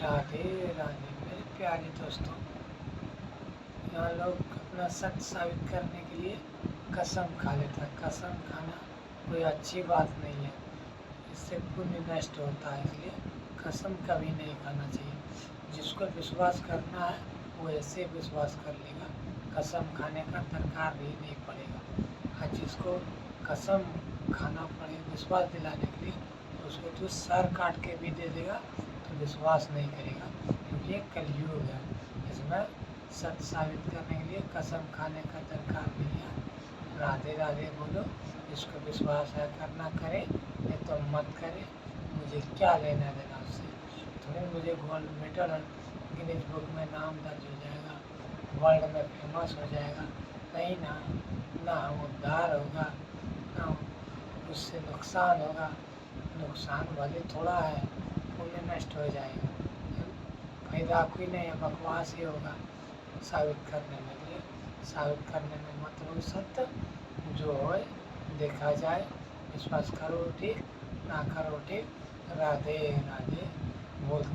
राधे राधे मेरे प्यारे दोस्तों। यहाँ लोग अपना सत्य साबित करने के लिए कसम खा लेता है। कसम खाना कोई अच्छी बात नहीं है, इससे पुण्य नष्ट होता है, इसलिए कसम कभी नहीं खाना चाहिए। जिसको विश्वास करना है वो ऐसे विश्वास कर लेगा, कसम खाने का दरकार ही नहीं पड़ेगा। और जिसको कसम खाना पड़े विश्वास दिलाने के लिए, उसको तो सर काट के भी दे देगा तो विश्वास नहीं करेगा, क्योंकि ये कलयुग है। इसमें सत्य साबित करने के लिए कसम खाने का दरकार नहीं है। राधे राधे बोलो, जिसको विश्वास है करना करे, नहीं तो मत करे। मुझे क्या लेना देना उससे। थोड़े मुझे गोल्ड मेडल और गिनीज बुक में नाम दर्ज हो जाएगा, वर्ल्ड में फेमस हो जाएगा, नहीं ना। ना उद्धार होगा, ना उससे नुकसान होगा। नुकसान भले थोड़ा है, पुण्य नष्ट हो जाएगा, फायदा कोई नहीं है, बकवास ही होगा साबित करने में। लिए साबित करने में मतलब सत्य जो हो देखा जाए, विश्वास करो ठीक, ना करो ठीक। राधे राधे बोलते